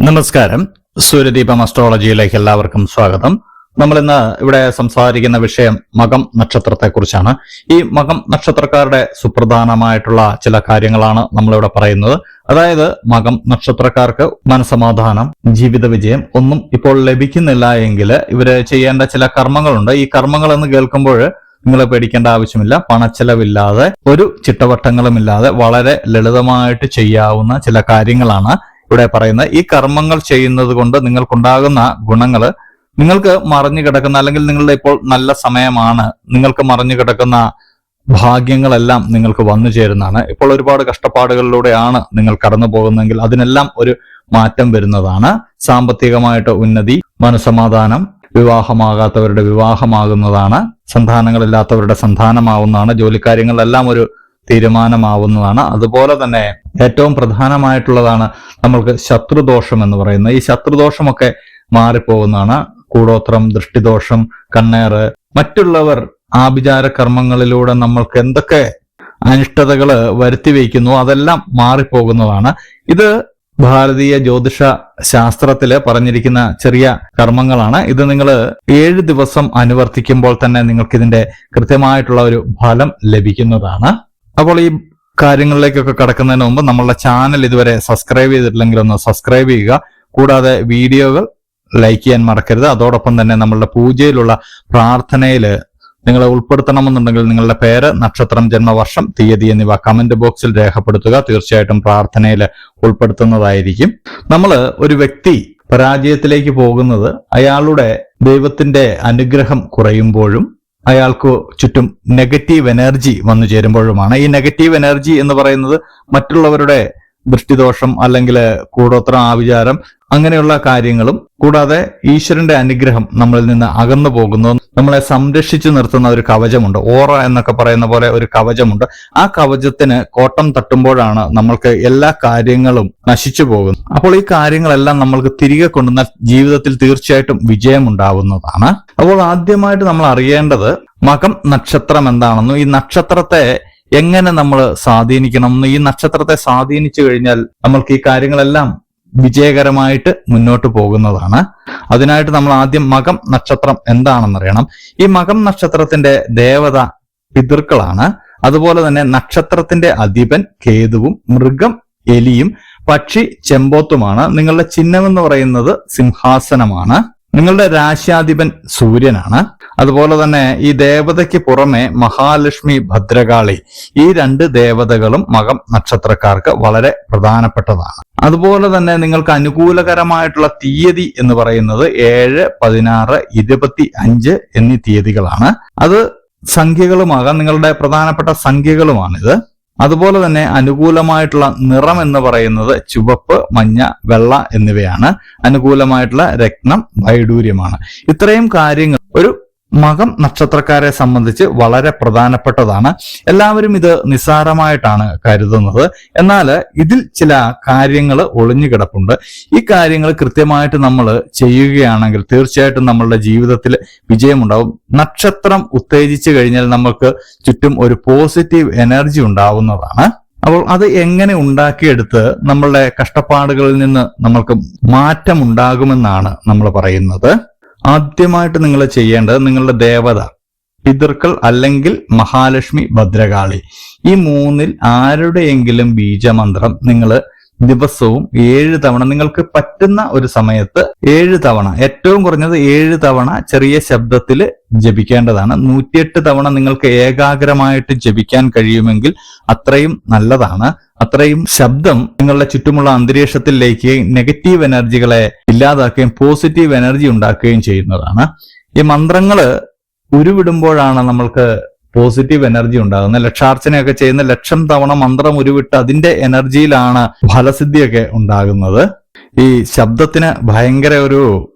നമസ്കാരം. സൂര്യദീപം അസ്ട്രോളജിയിലേക്ക് എല്ലാവർക്കും സ്വാഗതം. നമ്മൾ ഇന്ന് ഇവിടെ സംസാരിക്കുന്ന വിഷയം മകം നക്ഷത്രത്തെക്കുറിച്ചാണ്. ഈ മകം നക്ഷത്രക്കാരുടെ സുപ്രധാനമായിട്ടുള്ള ചില കാര്യങ്ങളാണ് നമ്മളിവിടെ പറയുന്നത്. അതായത് മകം നക്ഷത്രക്കാർക്ക് മനസമാധാനം, ജീവിത വിജയം ഒന്നും ഇപ്പോൾ ലഭിക്കുന്നില്ല എങ്കിൽ ഇവര് ചെയ്യേണ്ട ചില കർമ്മങ്ങളുണ്ട്. ഈ കർമ്മങ്ങൾ എന്ന് കേൾക്കുമ്പോൾ നിങ്ങൾ പേടിക്കേണ്ട ആവശ്യമില്ല. പണച്ചെലവില്ലാതെ, ഒരു ചിട്ടവട്ടങ്ങളുമില്ലാതെ വളരെ ലളിതമായിട്ട് ചെയ്യാവുന്ന ചില കാര്യങ്ങളാണ് ഇവിടെ പറയുന്നത്. ഈ കർമ്മങ്ങൾ ചെയ്യുന്നത് കൊണ്ട് നിങ്ങൾക്കുണ്ടാകുന്ന ഗുണങ്ങൾ നിങ്ങൾക്ക് മറഞ്ഞു കിടക്കുന്ന, അല്ലെങ്കിൽ നിങ്ങളുടെ ഇപ്പോൾ നല്ല സമയമാണ്, നിങ്ങൾക്ക് മറഞ്ഞു കിടക്കുന്ന ഭാഗ്യങ്ങളെല്ലാം നിങ്ങൾക്ക് വന്നു ചേരുന്നതാണ്. ഇപ്പോൾ ഒരുപാട് കഷ്ടപ്പാടുകളിലൂടെയാണ് നിങ്ങൾ കടന്നു പോകുന്നതെങ്കിൽ അതിനെല്ലാം ഒരു മാറ്റം വരുന്നതാണ്. സാമ്പത്തികമായിട്ട് ഉന്നതി, മനസമാധാനം, വിവാഹമാകാത്തവരുടെ വിവാഹമാകുന്നതാണ്, സന്താനങ്ങളില്ലാത്തവരുടെ സന്താനമാവുന്നതാണ്, ജോലിക്കാര്യങ്ങളെല്ലാം ഒരു തീരുമാനമാവുന്നതാണ്. അതുപോലെ തന്നെ ഏറ്റവും പ്രധാനമായിട്ടുള്ളതാണ് നമ്മൾക്ക് ശത്രുദോഷം എന്ന് പറയുന്നത്. ഈ ശത്രുദോഷമൊക്കെ മാറിപ്പോകുന്നതാണ്. കൂടോത്രം, ദൃഷ്ടിദോഷം, കണ്ണേറ്, മറ്റുള്ളവർ ആഭിചാര കർമ്മങ്ങളിലൂടെ നമ്മൾക്ക് എന്തൊക്കെ അനിഷ്ടതകള് വരുത്തി വയ്ക്കുന്നു അതെല്ലാം മാറിപ്പോകുന്നതാണ്. ഇത് ഭാരതീയ ജ്യോതിഷ ശാസ്ത്രത്തില് പറഞ്ഞിരിക്കുന്ന ചെറിയ കർമ്മങ്ങളാണ്. ഇത് നിങ്ങൾ 7 ദിവസം അനുവർത്തിക്കുമ്പോൾ തന്നെ നിങ്ങൾക്ക് ഇതിന്റെ കൃത്യമായിട്ടുള്ള ഒരു ഫലം ലഭിക്കുന്നതാണ്. അപ്പോൾ ഈ കാര്യങ്ങളിലേക്കൊക്കെ കടക്കുന്നതിന് മുമ്പ് നമ്മളുടെ ചാനൽ ഇതുവരെ സബ്സ്ക്രൈബ് ചെയ്തിട്ടില്ലെങ്കിൽ ഒന്ന് സബ്സ്ക്രൈബ് ചെയ്യുക. കൂടാതെ വീഡിയോകൾ ലൈക്ക് ചെയ്യാൻ മറക്കരുത്. അതോടൊപ്പം തന്നെ നമ്മളുടെ പൂജയിലുള്ള പ്രാർത്ഥനയിൽ നിങ്ങളെ ഉൾപ്പെടുത്തണമെന്നുണ്ടെങ്കിൽ നിങ്ങളുടെ പേര്, നക്ഷത്രം, ജന്മവർഷം, തീയതി എന്നിവ കമന്റ് ബോക്സിൽ രേഖപ്പെടുത്തുക. തീർച്ചയായിട്ടും പ്രാർത്ഥനയിൽ ഉൾപ്പെടുത്തുന്നതായിരിക്കും. നമ്മൾ ഒരു വ്യക്തി പരാജയത്തിലേക്ക് പോകുന്നത് അയാളുടെ ദൈവത്തിന്റെ അനുഗ്രഹം കുറയുമ്പോഴും അയാൾക്ക് ചുറ്റും നെഗറ്റീവ് എനർജി വന്നു ചേരുമ്പോഴുമാണ്. ഈ നെഗറ്റീവ് എനർജി എന്ന് പറയുന്നത് മറ്റുള്ളവരുടെ ദൃഷ്ടിദോഷം, അല്ലെങ്കിൽ കൂടോത്രം, ആഭിചാരം, അങ്ങനെയുള്ള കാര്യങ്ങളും, കൂടാതെ ഈശ്വരന്റെ അനുഗ്രഹം നമ്മളിൽ നിന്ന് അകന്നു പോകുന്നു. നമ്മളെ സംരക്ഷിച്ചു നിർത്തുന്ന ഒരു കവചമുണ്ട്. ഓറ എന്നൊക്കെ പറയുന്ന പോലെ ഒരു കവചമുണ്ട്. ആ കവചത്തിന് കോട്ടം തട്ടുമ്പോഴാണ് നമ്മൾക്ക് എല്ലാ കാര്യങ്ങളും നശിച്ചു പോകുന്നത്. അപ്പോൾ ഈ കാര്യങ്ങളെല്ലാം നമ്മൾക്ക് തിരികെ കൊണ്ടുവന്നാൽ ജീവിതത്തിൽ തീർച്ചയായിട്ടും വിജയമുണ്ടാവുന്നതാണ്. അപ്പോൾ ആദ്യമായിട്ട് നമ്മൾ അറിയേണ്ടത് മകം നക്ഷത്രം എന്താണെന്നും ഈ നക്ഷത്രത്തെ എങ്ങനെ നമ്മൾ സ്വാധീനിക്കണമെന്നും, ഈ നക്ഷത്രത്തെ സ്വാധീനിച്ചു കഴിഞ്ഞാൽ നമ്മൾക്ക് ഈ കാര്യങ്ങളെല്ലാം വിജയകരമായിട്ട് മുന്നോട്ട് പോകുന്നതാണ്. അതിനായിട്ട് നമ്മൾ ആദ്യം മകം നക്ഷത്രം എന്താണെന്നറിയണം. ഈ മകം നക്ഷത്രത്തിന്റെ ദേവത പിതൃക്കളാണ്. അതുപോലെ തന്നെ നക്ഷത്രത്തിന്റെ അധിപൻ കേതുവും, മൃഗം എലിയും, പക്ഷി ചെമ്പോത്തുമാണ്. നിങ്ങളുടെ ചിഹ്നം എന്ന് പറയുന്നത് സിംഹാസനമാണ്. നിങ്ങളുടെ രാശ്യാധിപൻ സൂര്യനാണ്. അതുപോലെ തന്നെ ഈ ദേവതയ്ക്ക് പുറമെ മഹാലക്ഷ്മി, ഭദ്രകാളി, ഈ 2 ദേവതകളും മകം നക്ഷത്രക്കാർക്ക് വളരെ പ്രധാനപ്പെട്ടതാണ്. അതുപോലെ തന്നെ നിങ്ങൾക്ക് അനുകൂലകരമായിട്ടുള്ള തീയതി എന്ന് പറയുന്നത് 7, 16, 25 എന്നീ തീയതികളാണ്. അത് സംഖ്യകളുമാകാം, നിങ്ങളുടെ പ്രധാനപ്പെട്ട സംഖ്യകളുമാണിത്. അതുപോലെ തന്നെ അനുകൂലമായിട്ടുള്ള നിറം എന്ന് പറയുന്നത് ചുവപ്പ്, മഞ്ഞ, വെള്ള എന്നിവയാണ്. അനുകൂലമായിട്ടുള്ള രത്നം വൈഡൂര്യമാണ്. ഇത്രയും കാര്യങ്ങൾ ഒരു മകം നക്ഷത്രക്കാരെ സംബന്ധിച്ച് വളരെ പ്രധാനപ്പെട്ടതാണ്. എല്ലാവരും ഇത് നിസ്സാരമായിട്ടാണ് കരുതുന്നത്. എന്നാൽ ഇതിൽ ചില കാര്യങ്ങൾ ഒളിഞ്ഞു കിടപ്പുണ്ട്. ഈ കാര്യങ്ങൾ കൃത്യമായിട്ട് നമ്മൾ ചെയ്യുകയാണെങ്കിൽ തീർച്ചയായിട്ടും നമ്മളുടെ ജീവിതത്തിൽ വിജയമുണ്ടാവും. നക്ഷത്രം ഉത്തേജിച്ചു കഴിഞ്ഞാൽ നമ്മൾക്ക് ചുറ്റും ഒരു പോസിറ്റീവ് എനർജി ഉണ്ടാവുന്നതാണ്. അപ്പോൾ അത് എങ്ങനെ ഉണ്ടാക്കിയെടുത്ത് നമ്മളുടെ കഷ്ടപ്പാടുകളിൽ നിന്ന് നമ്മൾക്ക് മാറ്റം ഉണ്ടാകുമെന്നാണ് നമ്മൾ പറയുന്നത്. ആദ്യമായിട്ട് നിങ്ങൾ ചെയ്യേണ്ടത് നിങ്ങളുടെ ദേവത പിതൃക്കൾ അല്ലെങ്കിൽ മഹാലക്ഷ്മി, ഭദ്രകാളി, ഈ 3ൽ ആരുടെയെങ്കിലും ബീജമന്ത്രം നിങ്ങൾ ദിവസവും 7 തവണ, നിങ്ങൾക്ക് പറ്റുന്ന ഒരു സമയത്ത് 7 തവണ, ഏറ്റവും കുറഞ്ഞത് 7 തവണ ചെറിയ ശബ്ദത്തിൽ ജപിക്കേണ്ടതാണ്. 108 തവണ നിങ്ങൾക്ക് ഏകാഗ്രമായിട്ട് ജപിക്കാൻ കഴിയുമെങ്കിൽ അത്രയും നല്ലതാണ്. അത്രയും ശബ്ദം നിങ്ങളുടെ ചുറ്റുമുള്ള അന്തരീക്ഷത്തിലേക്ക് നെഗറ്റീവ് എനർജികളെ ഇല്ലാതാക്കുകയും പോസിറ്റീവ് എനർജി ഉണ്ടാക്കുകയും ചെയ്യുന്നതാണ്. ഈ മന്ത്രങ്ങള് ഉരുവിടുമ്പോഴാണ് നമ്മൾക്ക് പോസിറ്റീവ് എനർജി ഉണ്ടാകുന്നത്. ലക്ഷാർച്ചനയൊക്കെ ചെയ്യുന്ന 1,00,000 തവണ മന്ത്രം ഉരുവിട്ട് അതിന്റെ എനർജിയിലാണ് ഫലസിദ്ധിയൊക്കെ ഉണ്ടാകുന്നത്. ഈ ശബ്ദത്തിന് ഭയങ്കര ഒരു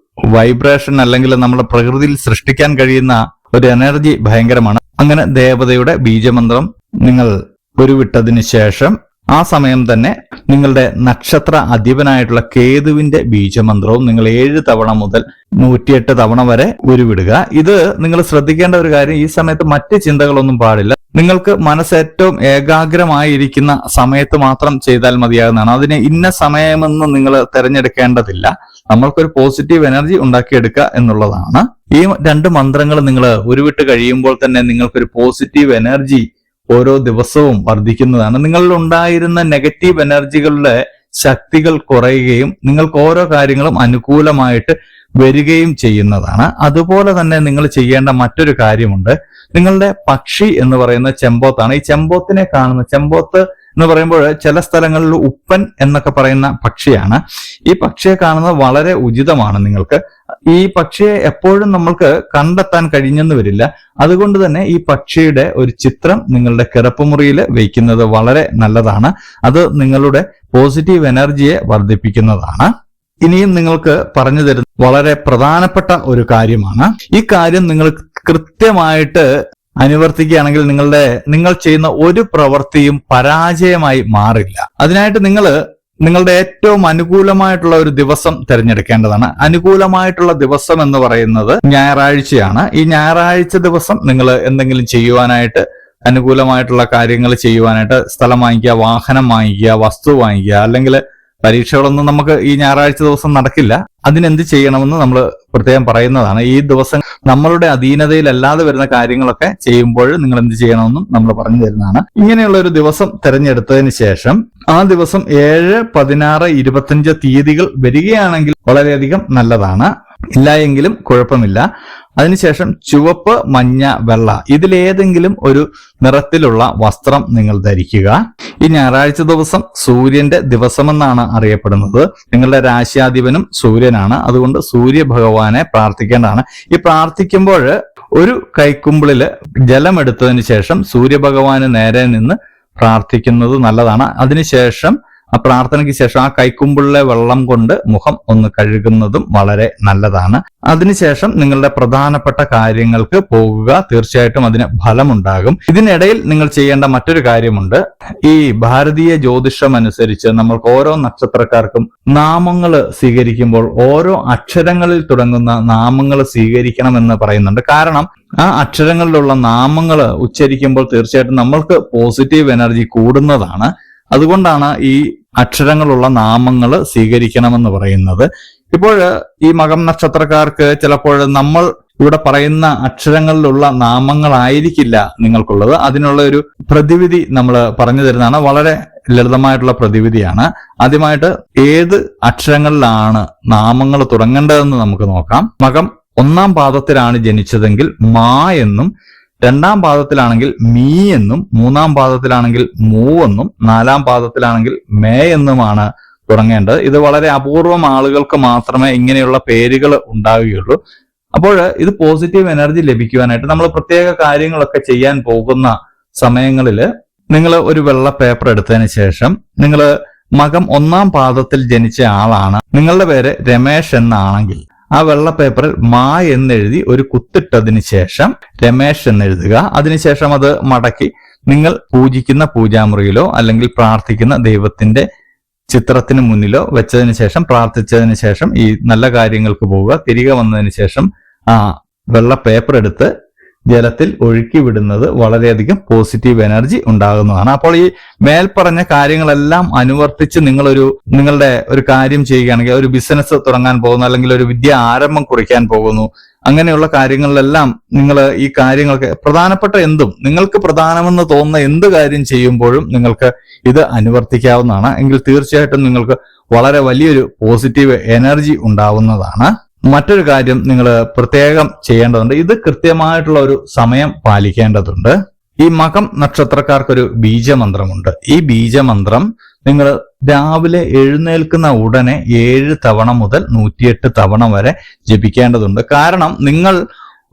വൈബ്രേഷൻ, അല്ലെങ്കിൽ നമ്മുടെ പ്രകൃതിയിൽ സൃഷ്ടിക്കാൻ കഴിയുന്ന ഒരു എനർജി ഭയങ്കരമാണ്. അങ്ങനെ ദേവതയുടെ ബീജമന്ത്രം നിങ്ങൾ ഉരുവിട്ടതിന് ശേഷം ആ സമയം തന്നെ നിങ്ങളുടെ നക്ഷത്ര അധിപനായിട്ടുള്ള കേതുവിന്റെ ബീജമന്ത്രവും നിങ്ങൾ 7 തവണ മുതൽ 108 തവണ വരെ ഉരുവിടുക. ഇത് നിങ്ങൾ ശ്രദ്ധിക്കേണ്ട ഒരു കാര്യം, ഈ സമയത്ത് മറ്റ് ചിന്തകളൊന്നും പാടില്ല. നിങ്ങൾക്ക് മനസ്സ് ഏറ്റവും ഏകാഗ്രമായിരിക്കുന്ന സമയത്ത് മാത്രം ചെയ്താൽ മതിയാകുന്നതാണ്. അതിന് ഇന്ന സമയമെന്ന് നിങ്ങൾ തിരഞ്ഞെടുക്കേണ്ടതില്ല. നമ്മൾക്കൊരു പോസിറ്റീവ് എനർജി ഉണ്ടാക്കിയെടുക്കുക എന്നുള്ളതാണ്. ഈ 2 മന്ത്രങ്ങൾ നിങ്ങൾ ഉരുവിട്ട് കഴിയുമ്പോൾ തന്നെ നിങ്ങൾക്കൊരു പോസിറ്റീവ് എനർജി ഓരോ ദിവസവും വർദ്ധിക്കുന്നതാണ്. നിങ്ങളിൽ ഉണ്ടായിരുന്ന നെഗറ്റീവ് എനർജികളുടെ ശക്തികൾ കുറയുകയും നിങ്ങൾക്ക് ഓരോ കാര്യങ്ങളും അനുകൂലമായിട്ട് വരികയും ചെയ്യുന്നതാണ്. അതുപോലെ തന്നെ നിങ്ങൾ ചെയ്യേണ്ട മറ്റൊരു കാര്യമുണ്ട്. നിങ്ങളുടെ പക്ഷി എന്ന് പറയുന്ന ചെമ്പോത്താണ്. ഈ ചെമ്പോത്തിനെ കാണുന്ന, ചെമ്പോത്ത് എന്ന് പറയുമ്പോൾ ചില സ്ഥലങ്ങളിൽ ഉപ്പൻ എന്നൊക്കെ പറയുന്ന പക്ഷിയാണ്. ഈ പക്ഷിയെ കാണുന്നത് വളരെ ഉചിതമാണ്. നിങ്ങൾക്ക് ഈ പക്ഷിയെ എപ്പോഴും നമ്മൾക്ക് കണ്ടെത്താൻ കഴിഞ്ഞെന്ന് വരില്ല. അതുകൊണ്ട് തന്നെ ഈ പക്ഷിയുടെ ഒരു ചിത്രം നിങ്ങളുടെ കിടപ്പുമുറിയിൽ വയ്ക്കുന്നത് വളരെ നല്ലതാണ്. അത് നിങ്ങളുടെ പോസിറ്റീവ് എനർജിയെ വർദ്ധിപ്പിക്കുന്നതാണ്. ഇനിയും നിങ്ങൾക്ക് പറഞ്ഞു തരുന്ന വളരെ പ്രധാനപ്പെട്ട ഒരു കാര്യമാണ്. ഈ കാര്യം നിങ്ങൾ കൃത്യമായിട്ട് അനുവർത്തിക്കുകയാണെങ്കിൽ നിങ്ങൾ ചെയ്യുന്ന ഒരു പ്രവൃത്തിയും പരാജയമായി മാറില്ല. അതിനായിട്ട് നിങ്ങളുടെ ഏറ്റവും അനുകൂലമായിട്ടുള്ള ഒരു ദിവസം തിരഞ്ഞെടുക്കേണ്ടതാണ്. അനുകൂലമായിട്ടുള്ള ദിവസം എന്ന് പറയുന്നത് ഞായറാഴ്ചയാണ്. ഈ ഞായറാഴ്ച ദിവസം നിങ്ങൾ എന്തെങ്കിലും ചെയ്യുവാനായിട്ട്, അനുകൂലമായിട്ടുള്ള കാര്യങ്ങൾ ചെയ്യുവാനായിട്ട്, സ്ഥലം വാങ്ങിക്കുക, വാഹനം വാങ്ങിക്കുക, വസ്തു വാങ്ങിക്കുക, അല്ലെങ്കിൽ പരീക്ഷകളൊന്നും നമുക്ക് ഈ ഞായറാഴ്ച ദിവസം നടക്കില്ല. അതിനെന്ത് ചെയ്യണമെന്ന് നമ്മൾ പ്രത്യേകം പറയുന്നതാണ്. ഈ ദിവസം നമ്മളുടെ അധീനതയിലല്ലാതെ വരുന്ന കാര്യങ്ങളൊക്കെ ചെയ്യുമ്പോൾ നിങ്ങൾ എന്ത് ചെയ്യണമെന്നും നമ്മൾ പറഞ്ഞു തരുന്നതാണ്. ഇങ്ങനെയുള്ള ഒരു ദിവസം തിരഞ്ഞെടുത്തതിന് ശേഷം ആ ദിവസം 7, 16, 25 തീയതികൾ വരികയാണെങ്കിൽ വളരെയധികം നല്ലതാണ്. ഇല്ല എങ്കിലും കുഴപ്പമില്ല. അതിനുശേഷം ചുവപ്പ്, മഞ്ഞ, വെള്ള ഇതിലേതെങ്കിലും ഒരു നിറത്തിലുള്ള വസ്ത്രം നിങ്ങൾ ധരിക്കുക. ഈ ഞായറാഴ്ച ദിവസം സൂര്യന്റെ ദിവസമെന്നാണ് അറിയപ്പെടുന്നത്. നിങ്ങളുടെ രാശ്യാധിപനും സൂര്യനാണ്. അതുകൊണ്ട് സൂര്യ ഭഗവാനെ പ്രാർത്ഥിക്കേണ്ടതാണ്. ഈ പ്രാർത്ഥിക്കുമ്പോൾ ഒരു കൈക്കുമ്പിളില് ജലം എടുത്തതിന് ശേഷം സൂര്യഭഗവാന് നേരെ നിന്ന് പ്രാർത്ഥിക്കുന്നത് നല്ലതാണ്. അതിനുശേഷം ആ പ്രാർത്ഥനയ്ക്ക് ശേഷം ആ കൈക്കുമ്പിളിലെ വെള്ളം കൊണ്ട് മുഖം ഒന്ന് കഴുകുന്നതും വളരെ നല്ലതാണ്. അതിനുശേഷം നിങ്ങളുടെ പ്രധാനപ്പെട്ട കാര്യങ്ങൾക്ക് പോകുക. തീർച്ചയായിട്ടും അതിന് ഫലമുണ്ടാകും. ഇതിനിടയിൽ നിങ്ങൾ ചെയ്യേണ്ട മറ്റൊരു കാര്യമുണ്ട്. ഈ ഭാരതീയ ജ്യോതിഷം അനുസരിച്ച് നമ്മൾക്ക് ഓരോ നക്ഷത്രക്കാർക്കും നാമങ്ങൾ സ്വീകരിക്കുമ്പോൾ ഓരോ അക്ഷരങ്ങളിൽ തുടങ്ങുന്ന നാമങ്ങൾ സ്വീകരിക്കണമെന്ന് പറയുന്നുണ്ട്. കാരണം ആ അക്ഷരങ്ങളിലുള്ള നാമങ്ങൾ ഉച്ചരിക്കുമ്പോൾ തീർച്ചയായിട്ടും നമ്മൾക്ക് പോസിറ്റീവ് എനർജി കൂടുന്നതാണ്. അതുകൊണ്ടാണ് ഈ അക്ഷരങ്ങളുള്ള നാമങ്ങൾ സ്വീകരിക്കണമെന്ന് പറയുന്നത്. ഇപ്പോൾ ഈ മകം നക്ഷത്രക്കാർക്ക് ചിലപ്പോൾ നമ്മൾ ഇവിടെ പറയുന്ന അക്ഷരങ്ങളിലുള്ള നാമങ്ങളായിരിക്കില്ല നിങ്ങൾക്കുള്ളത്. അതിനുള്ള ഒരു പ്രതിവിധി നമ്മൾ പറഞ്ഞു തരുന്നതാണ്. വളരെ ലളിതമായിട്ടുള്ള പ്രതിവിധിയാണ്. ആദ്യമായിട്ട് ഏത് അക്ഷരങ്ങളിലാണ് നാമങ്ങൾ തുടങ്ങേണ്ടതെന്ന് നമുക്ക് നോക്കാം. മകം 1-ാം പാദത്തിലാണ് ജനിച്ചതെങ്കിൽ മാ എന്നും, 2-ാം പാദത്തിലാണെങ്കിൽ മീ എന്നും, 3-ാം പാദത്തിലാണെങ്കിൽ മൂ എന്നും, 4-ാം പാദത്തിലാണെങ്കിൽ മേ എന്നുമാണ് തുടങ്ങേണ്ടത്. ഇത് വളരെ അപൂർവം ആളുകൾക്ക് മാത്രമേ ഇങ്ങനെയുള്ള പേരുകൾ ഉണ്ടാവുകയുള്ളൂ. അപ്പോൾ ഇത് പോസിറ്റീവ് എനർജി ലഭിക്കുവാനായിട്ട് നമ്മൾ പ്രത്യേക കാര്യങ്ങളൊക്കെ ചെയ്യാൻ പോകുന്ന സമയങ്ങളിൽ നിങ്ങൾ ഒരു വെള്ള പേപ്പർ എടുത്തതിന് ശേഷം നിങ്ങൾ മകം 1-ാം പാദത്തിൽ ജനിച്ച ആളാണ്, നിങ്ങളുടെ പേര് രമേശ് എന്നാണെങ്കിൽ ആ വെള്ള പേപ്പറിൽ മാ എന്നെഴുതി ഒരു കുത്തിട്ടതിന് ശേഷം രമേശ് എന്നെഴുതുക. അതിനുശേഷം അത് മടക്കി നിങ്ങൾ പൂജിക്കുന്ന പൂജാമുറിയിലോ അല്ലെങ്കിൽ പ്രാർത്ഥിക്കുന്ന ദൈവത്തിന്റെ ചിത്രത്തിന് മുന്നിലോ വെച്ചതിന് ശേഷം പ്രാർത്ഥിച്ചതിന് ശേഷം ഈ നല്ല കാര്യങ്ങൾക്ക് പോവുക. തിരികെ വന്നതിന് ശേഷം ആ വെള്ള പേപ്പർ എടുത്ത് ജലത്തിൽ ഒഴുക്കി വിടുന്നത് വളരെയധികം പോസിറ്റീവ് എനർജി ഉണ്ടാകുന്നതാണ്. അപ്പോൾ ഈ മേൽപ്പറഞ്ഞ കാര്യങ്ങളെല്ലാം അനുവർത്തിച്ച് നിങ്ങളുടെ ഒരു കാര്യം ചെയ്യുകയാണെങ്കിൽ, ഒരു ബിസിനസ് തുടങ്ങാൻ പോകുന്നു, അല്ലെങ്കിൽ ഒരു വിദ്യ ആരംഭം കുറിക്കാൻ പോകുന്നു, അങ്ങനെയുള്ള കാര്യങ്ങളിലെല്ലാം നിങ്ങൾ ഈ കാര്യങ്ങൾക്ക് പ്രധാനപ്പെട്ട എന്തും, നിങ്ങൾക്ക് പ്രധാനമെന്ന് തോന്നുന്ന എന്ത് കാര്യം ചെയ്യുമ്പോഴും നിങ്ങൾക്ക് ഇത് അനുവർത്തിക്കാവുന്നതാണ്. എങ്കിൽ തീർച്ചയായിട്ടും നിങ്ങൾക്ക് വളരെ വലിയൊരു പോസിറ്റീവ് എനർജി ഉണ്ടാവുന്നതാണ്. മറ്റൊരു കാര്യം നിങ്ങൾ പ്രത്യേകം ചെയ്യേണ്ടതുണ്ട്. ഇത് കൃത്യമായിട്ടുള്ള ഒരു സമയം പാലിക്കേണ്ടതുണ്ട്. ഈ മകം നക്ഷത്രക്കാർക്കൊരു ബീജമന്ത്രമുണ്ട്. ഈ ബീജമന്ത്രം നിങ്ങൾ രാവിലെ എഴുന്നേൽക്കുന്ന ഉടനെ 7 തവണ മുതൽ 108 തവണ വരെ ജപിക്കേണ്ടതുണ്ട്. കാരണം നിങ്ങൾ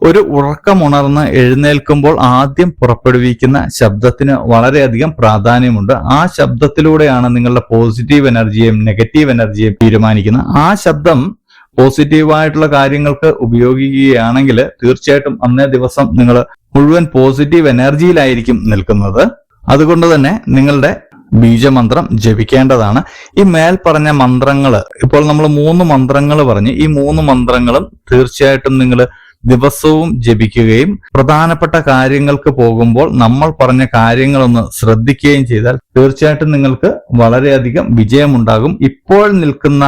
ഒരു ഉറക്കമുണർന്ന് എഴുന്നേൽക്കുമ്പോൾ ആദ്യം പുറപ്പെടുവിക്കുന്ന ശബ്ദത്തിന് വളരെയധികം പ്രാധാന്യമുണ്ട്. ആ ശബ്ദത്തിലൂടെയാണ് നിങ്ങളുടെ പോസിറ്റീവ് എനർജിയും നെഗറ്റീവ് എനർജിയും തീരുമാനിക്കുന്നത്. ആ ശബ്ദം പോസിറ്റീവായിട്ടുള്ള കാര്യങ്ങൾക്ക് ഉപയോഗിക്കുകയാണെങ്കിൽ തീർച്ചയായിട്ടും അന്നേ ദിവസം നിങ്ങൾ മുഴുവൻ പോസിറ്റീവ് എനർജിയിലായിരിക്കും നിൽക്കുന്നത്. അതുകൊണ്ട് തന്നെ നിങ്ങളുടെ ബീജമന്ത്രം ജപിക്കേണ്ടതാണ്. ഈ മേൽ പറഞ്ഞ മന്ത്രങ്ങള്, ഇപ്പോൾ നമ്മൾ 3 മന്ത്രങ്ങൾ പറഞ്ഞു. ഈ 3 മന്ത്രങ്ങളും തീർച്ചയായിട്ടും നിങ്ങൾ ദിവസവും ജപിക്കുകയും പ്രധാനപ്പെട്ട കാര്യങ്ങൾക്ക് പോകുമ്പോൾ നമ്മൾ പറഞ്ഞ കാര്യങ്ങളൊന്ന് ശ്രദ്ധിക്കുകയും ചെയ്താൽ തീർച്ചയായിട്ടും നിങ്ങൾക്ക് വളരെയധികം വിജയമുണ്ടാകും. ഇപ്പോൾ നിൽക്കുന്ന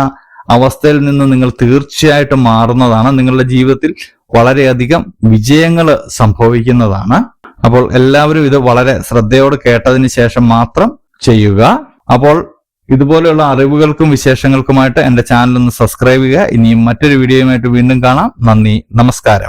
അവസ്ഥയിൽ നിന്ന് നിങ്ങൾ തീർച്ചയായിട്ടും മാറുന്നതാണ്. നിങ്ങളുടെ ജീവിതത്തിൽ വളരെയധികം വിജയങ്ങൾ സംഭവിക്കുന്നതാണ്. അപ്പോൾ എല്ലാവരും ഇത് വളരെ ശ്രദ്ധയോട് കേട്ടതിന് ശേഷം മാത്രം ചെയ്യുക. അപ്പോൾ ഇതുപോലെയുള്ള അറിവുകൾക്കും വിശേഷങ്ങൾക്കുമായിട്ട് എന്റെ ചാനൽ ഒന്ന് സബ്സ്ക്രൈബ് ചെയ്യുക. ഇനിയും മറ്റൊരു വീഡിയോയുമായിട്ട് വീണ്ടും കാണാം. നന്ദി, നമസ്കാരം.